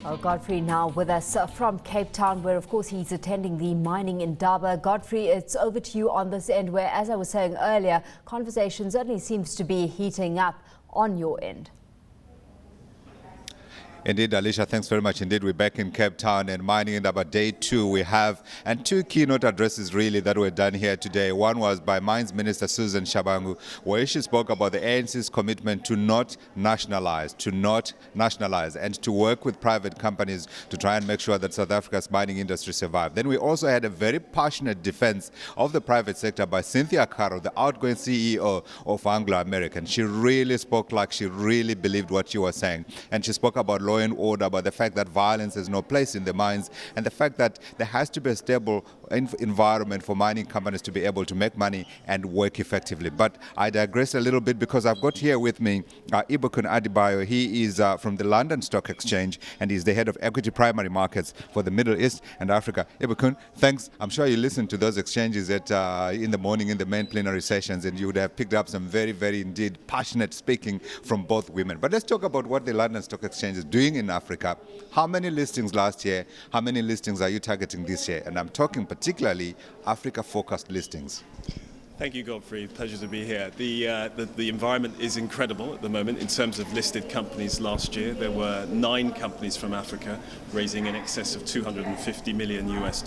Well, Godfrey now with us from Cape Town, where of course he's attending the mining Indaba. Godfrey, it's over to you on this end, where, as I was saying earlier, conversation certainly seems to be heating up on your end. Indeed, Alicia, thanks very much. Indeed, we're back in Cape Town and mining Indaba day 2 we have, and 2 keynote addresses really that were done here today. One was by Mines Minister Susan Shabangu, where she spoke about the ANC's commitment to not nationalize, and to work with private companies to try and make sure that South Africa's mining industry survive. Then we also had a very passionate defense of the private sector by Cynthia Caro, the outgoing CEO of Anglo American. She really spoke like she really believed what she was saying, and she spoke about law and order, about the fact that violence has no place in the mines, and the fact that there has to be a stable environment for mining companies to be able to make money and work effectively. But I digress a little bit because I've got here with me Ibukun Adebayo. He is from the London Stock Exchange and he's the head of equity primary markets for the Middle East and Africa. Ibukun, thanks. I'm sure you listened to those exchanges in the morning in the main plenary sessions, and you would have picked up some very, very indeed passionate speaking from both women. But let's talk about what the London Stock Exchange is doing in Africa. How many listings last year? How many listings are you targeting this year? And I'm talking particularly Africa-focused listings. Thank you, Godfrey. Pleasure to be here. The environment is incredible at the moment in terms of listed companies. Last year, there were 9 companies from Africa raising in excess of $250 million US.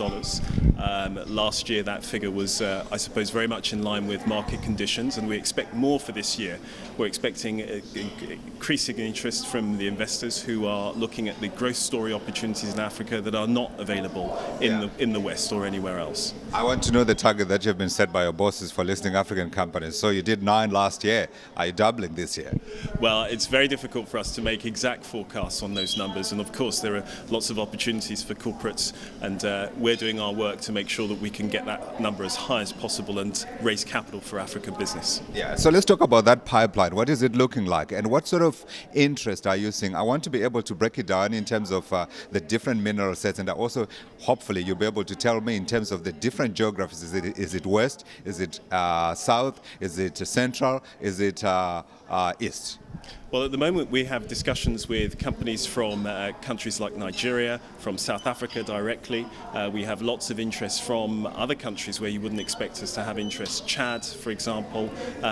Last year, that figure was, I suppose, very much in line with market conditions, and we expect more for this year. We're expecting increasing interest from the investors who are looking at the growth story opportunities in Africa that are not available in the West or anywhere else. I want to know the target that you've been set by your bosses for listing African companies. So you did 9 last year. Are you doubling this year? Well, it's very difficult for us to make exact forecasts on those numbers, and of course there are lots of opportunities for corporates, and we're doing our work to make sure that we can get that number as high as possible and raise capital for African business. Yeah, so let's talk about that pipeline. What is it looking like, and what sort of interest are you seeing? I want to be able to break it down in terms of the different mineral sets, and also hopefully you'll be able to tell me in terms of the different geographies. Is it west? Is it south? Is it central? Is it east? Well, at the moment we have discussions with companies from countries like Nigeria, from South Africa directly. We have lots of interest from other countries where you wouldn't expect us to have interest. Chad, for example,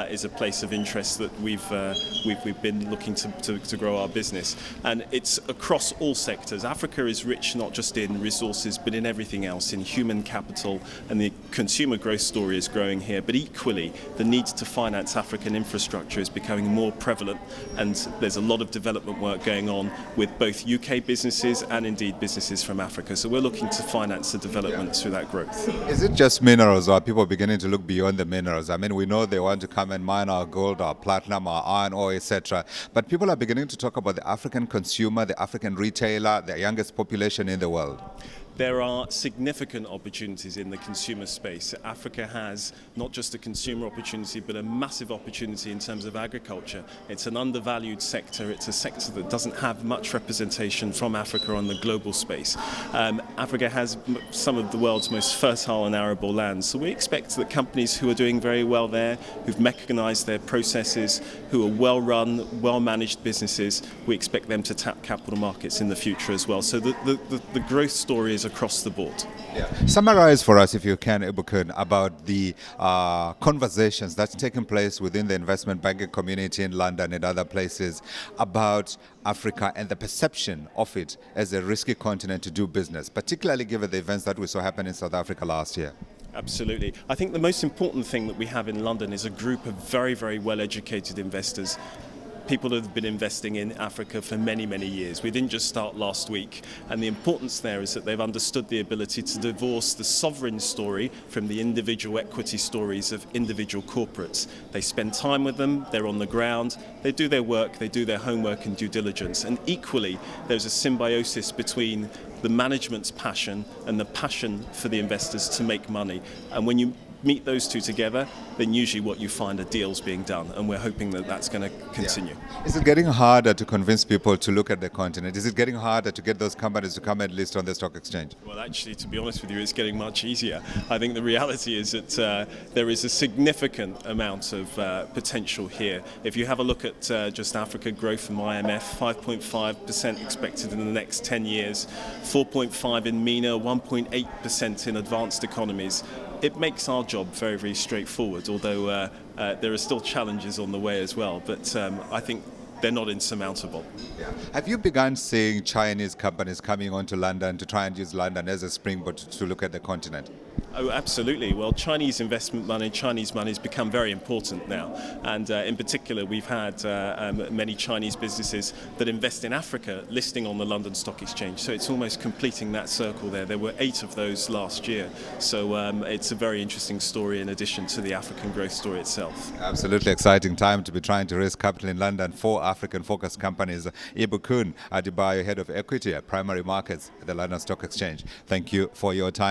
is a place of interest that we've been looking to grow our business. And it's across all sectors. Africa is rich not just in resources, but in everything else, in human capital, and the consumer growth story is growing here. But equally, the need to finance African infrastructure is becoming more prevalent, and there's a lot of development work going on with both UK businesses and indeed businesses from Africa. So we're looking to finance the development through that growth. Is it just minerals, or are people beginning to look beyond the minerals? I mean, we know they want to come and mine our gold, our platinum, our iron ore, etc. But people are beginning to talk about the African consumer, the African retailer, the youngest population in the world. There are significant opportunities in the consumer space. Africa has not just a consumer opportunity, but a massive opportunity in terms of agriculture. It's an undervalued sector. It's a sector that doesn't have much representation from Africa on the global space. Africa has some of the world's most fertile and arable lands. So we expect that companies who are doing very well there, who've mechanized their processes, who are well-run, well-managed businesses, we expect them to tap capital markets in the future as well. So the growth story is across the board. Yeah. Summarize for us, if you can, Ibukun, about the conversations that's taking place within the investment banking community in London and other places about Africa and the perception of it as a risky continent to do business, particularly given the events that we saw happen in South Africa last year. Absolutely. I think the most important thing that we have in London is a group of very, very well-educated investors. People have been investing in Africa for many, many years. We didn't just start last week. And the importance there is that they've understood the ability to divorce the sovereign story from the individual equity stories of individual corporates. They spend time with them, they're on the ground, they do their work, they do their homework and due diligence. And equally, there's a symbiosis between the management's passion and the passion for the investors to make money. And when you meet those two together, then usually what you find are deals being done, and we're hoping that that's going to continue. Is it getting harder to convince people to look at the continent? Is it getting harder to get those companies to come and list on the stock exchange? Well, actually, to be honest with you, it's getting much easier. I think the reality is that there is a significant amount of potential here. If you have a look at just Africa growth from IMF, 5.5% expected in the next 10 years, 4.5% in MENA, 1.8% in advanced economies. It makes our job very, very straightforward, although there are still challenges on the way as well. But I think they're not insurmountable. Yeah. Have you begun seeing Chinese companies coming onto London to try and use London as a springboard to look at the continent? Oh, absolutely. Well, Chinese investment money, Chinese money has become very important now. And in particular, we've had many Chinese businesses that invest in Africa listing on the London Stock Exchange. So it's almost completing that circle there. There were 8 of those last year. So it's a very interesting story in addition to the African growth story itself. Absolutely exciting time to be trying to raise capital in London for African-focused companies. Ibukun Adebayo, Head of Equity at Primary Markets at the London Stock Exchange. Thank you for your time.